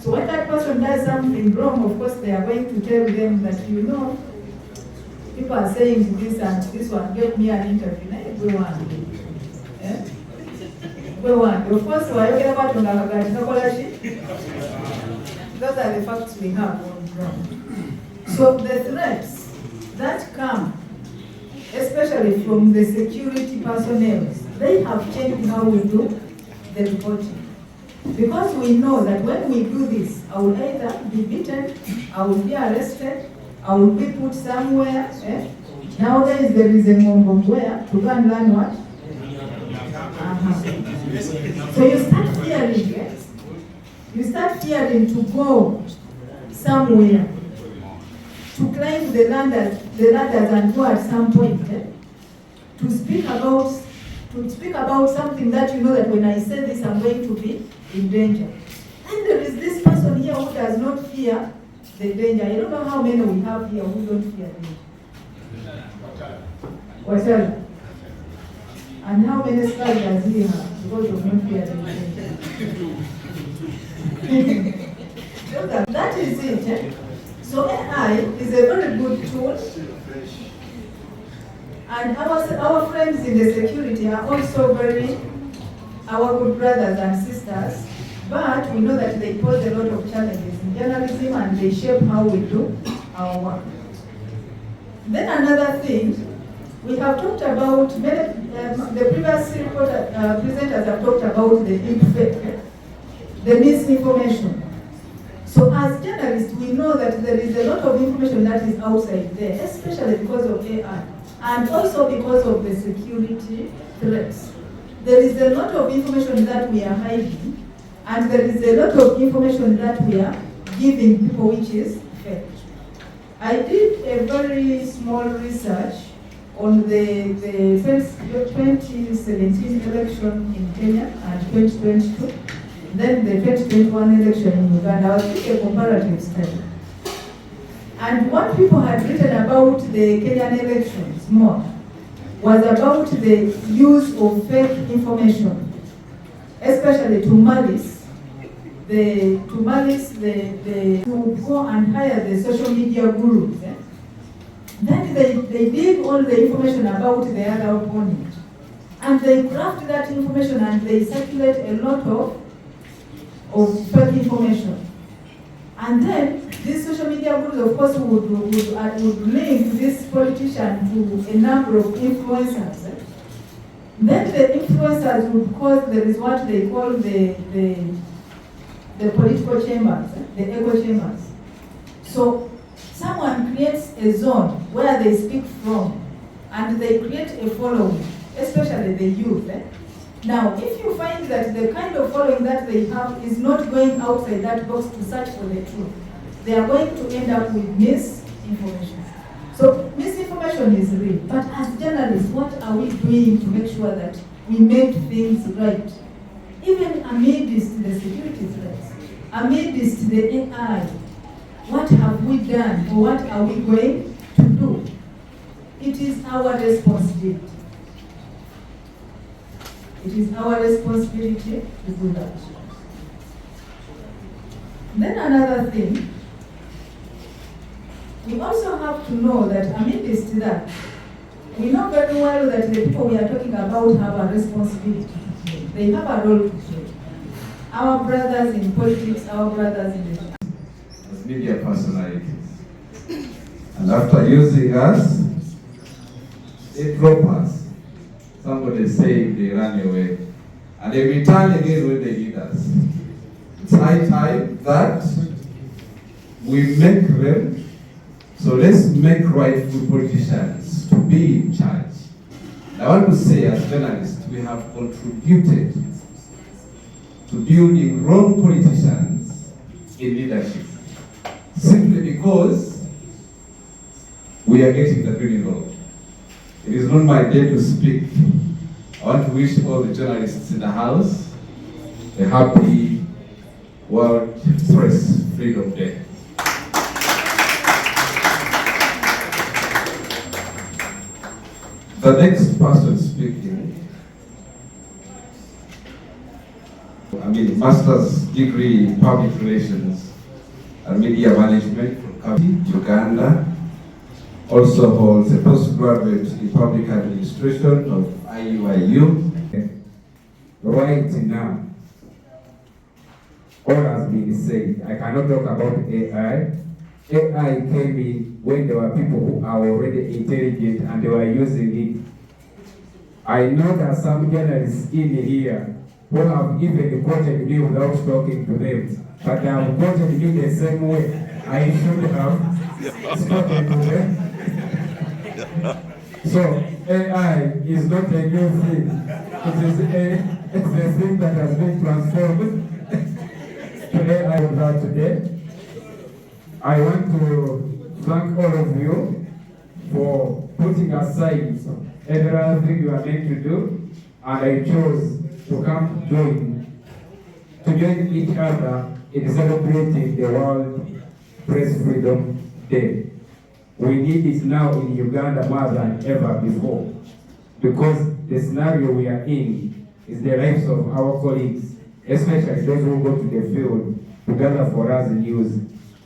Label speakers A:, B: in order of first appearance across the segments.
A: So when that person does something wrong, of course they are going to tell them that, people are saying this and this one, get me an interview. Everyone. Of course, those are the facts we have on ground. So the threats that come, especially from the security personnel, they have changed how we do the reporting. Because we know that when we do this, I will either be beaten, I will be arrested, I will be put somewhere. Nowadays there is a moment where to go and learn what? So you start fearing, you start fearing to go somewhere, to climb the ladders and go at some point, to speak about something that you know that when I say this, I'm going to be in danger. And there is this person here who does not fear the danger. I don't know how many we have here who don't fear danger. Whatever. And how many scars does he have because of not fearing danger? That is it. So AI is a very good tool. And our friends in the security are also our good brothers and sisters, but we know that they pose a lot of challenges in journalism and they shape how we do our work. Then another thing, we have talked about, the previous presenters have talked about the deepfake, the misinformation. So as journalists, we know that there is a lot of information that is outside there, especially because of AI. And also because of the security threats. There is a lot of information that we are hiding, and there is a lot of information that we are giving people which is fake. I did a very small research on the 2017 election in Kenya and 2022, then the 2021 election in Uganda. I was doing a comparative study. And what people had written about the Kenyan elections more was about the use of fake information, especially to malice. To go and hire the social media gurus. Then they dig all the information about the other opponent. And they craft that information and they circulate a lot of fake information. And then these social media groups, of course, would link this politician to a number of influencers. Then the influencers would cause, there is what they call the political chambers, the echo chambers. So someone creates a zone where they speak from, and they create a following, especially the youth. Now, if you find that the kind of following that they have is not going outside that box to search for the truth, they are going to end up with misinformation. So misinformation is real, but as journalists, what are we doing to make sure that we make things right? Even amidst the security threats, amidst the AI, what have we done or what are we going to do? It is our responsibility. It is our responsibility to do that. Then another thing, we also have to know that amidst that, we know very well that the people we are talking about have a responsibility to play. They have a role to play. Our brothers in politics, our brothers in the
B: as media personalities. And after using us, they drop us. Somebody say they ran away. And they return again when they need us. It's high time that we make them. So let's make rightful politicians to be in charge. I want to say, as journalists, we have contributed to building wrong politicians in leadership, simply because we are getting the green road. It is not my day to speak. I want to wish all the journalists in the house a happy World Press Freedom Day. The next person speaking, master's degree in public relations and media management from Coverge, Uganda. Also holds a postgraduate in public administration of Iuiu.
C: Right now, all has been said. I cannot talk about AI. AI came in when there were people who are already intelligent and they were using it. I know that some journalists in here who have even quoted me without talking to them, but they have quoted me the same way I should have spoken to them. So AI is not a new thing. It's a thing that has been transformed. Today I was out today. I want to thank all of you for putting aside every other thing you are meant to do, and I chose to come join each other in celebrating the World Press Freedom Day. We need it now in Uganda more than ever before, because the scenario we are in is the lives of our colleagues, especially those who go to the field to gather for us news,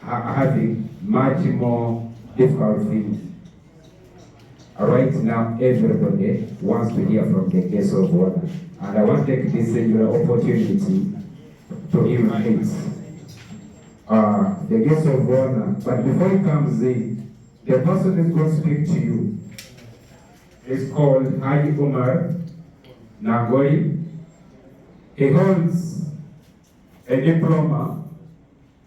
C: are having much more difficult things. Right now, everybody wants to hear from the guest of honor, and I want to take this singular opportunity to invite the guest of honor. But before he comes in, the person who is going to speak to you is called Iuiu Nagoi. He holds a diploma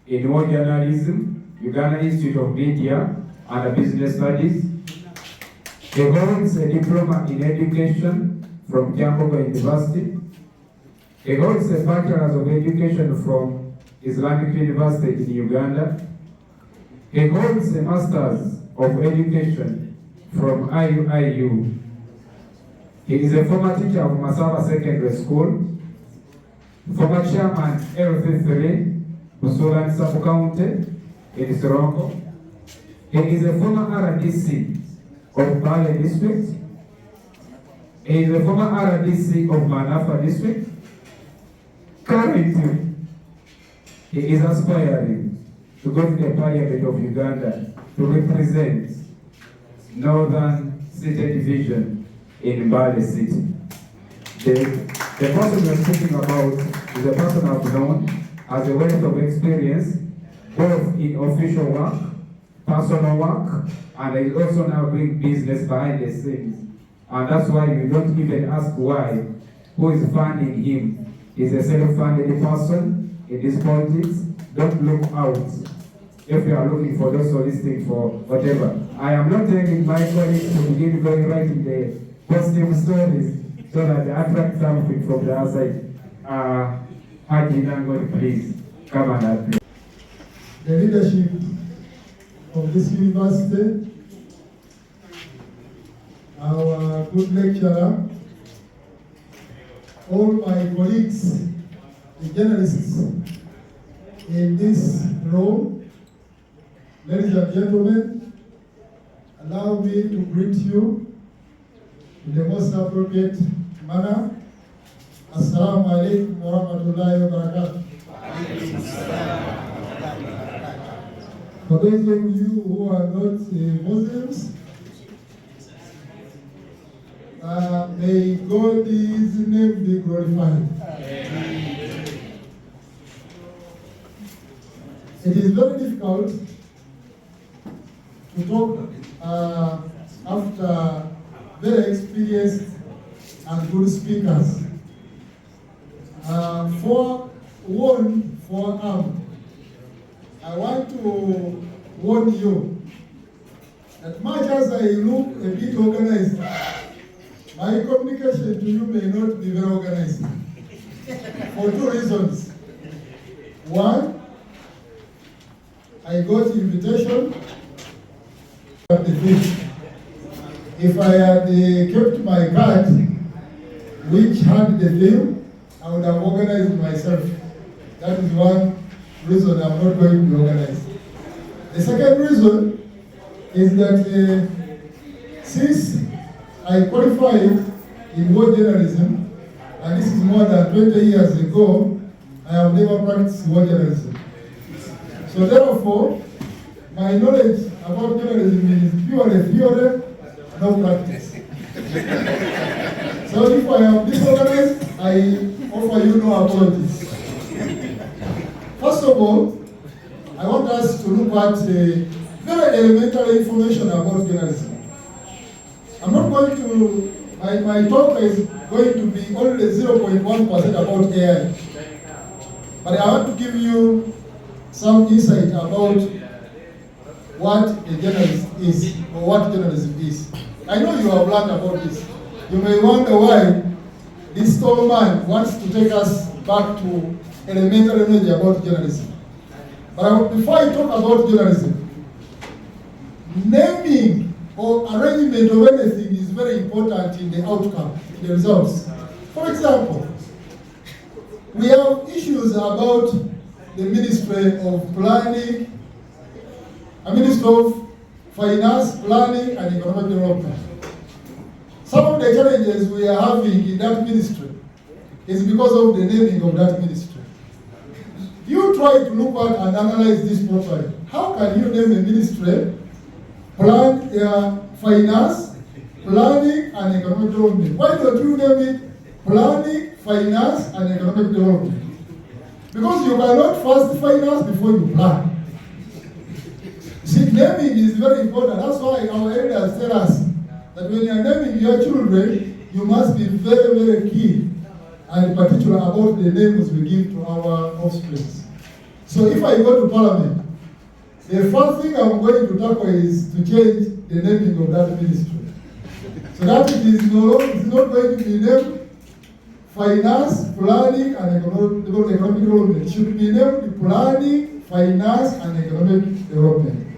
C: in war journalism, Uganda Institute of Media and Business Studies. He holds a diploma in education from Jambogo University. He holds a bachelor's of education from Islamic University in Uganda. He holds a master's of education from Iuiu. He is a former teacher of Masaba Secondary School, former chairman LC3, Busulan Sub-County in Sirongo. He is a former RDC of Bale District. He is a former RDC of Manafa District. Currently, he is aspiring to go to the Parliament of Uganda to represent Northern City Division in Bale City. The person we're speaking about is a person I've known, has a wealth of experience, both in official work, personal work, and is also now doing business behind the scenes. And that's why you don't even ask why, who is funding him. He's a self-funded person in this politics. Don't look out if you are looking for those soliciting for whatever. I am not telling my colleagues to begin going right in the positive stories so that they attract something from the outside. Haji Nangoli, please come and help me.
D: The leadership of this university, our good lecturer, all my colleagues, the journalists in this room, ladies and gentlemen, allow me to greet you in the most appropriate manner. Assalamu alaikum wa rahmatullahi wa barakatuh. For those of you who are not Muslims, may God's name be glorified. It is very difficult to talk after very experienced and good speakers. Forewarned, forearmed. I want to warn you that much as I look a bit organized, my communication to you may not be very organized. For two reasons. One, I got invitation at the field. If I had kept my card, which had the theme, I would have organized myself. That is one reason I'm not going to organize. The second reason is that since I qualified in war journalism, and this is more than 20 years ago, I have never practiced war journalism. So therefore, my knowledge about journalism is purely theory, no practice. So if I am disorganized, I offer you no apologies. First of all, I want us to look at very elementary information about journalism. I'm not going to, my talk is going to be only 0.1% about AI. But I want to give you some insight about what a journalist is, or what journalism is. I know you have learned about this. You may wonder why this tall man wants to take us back to elementary knowledge about journalism. But before I talk about journalism, naming or arrangement of anything is very important in the outcome, in the results. For example, we have issues about the Ministry of Planning, a Ministry of Finance, Planning and Economic Development. Some of the challenges we are having in that ministry is because of the naming of that ministry. You try to look at and analyze this properly. How can you name a ministry, finance, planning and economic development? Why don't you name it planning, finance and economic development? Because you cannot first finance before you plan. See, naming is very important. That's why our elders tell us that when you are naming your children, you must be very, very keen and particular about the names we give to our offspring. So if I go to Parliament, the first thing I'm going to tackle is to change the naming of that ministry. So that it is it's not going to be named Finance, Planning and Economic Development. It should be named Planning, Finance and Economic Development.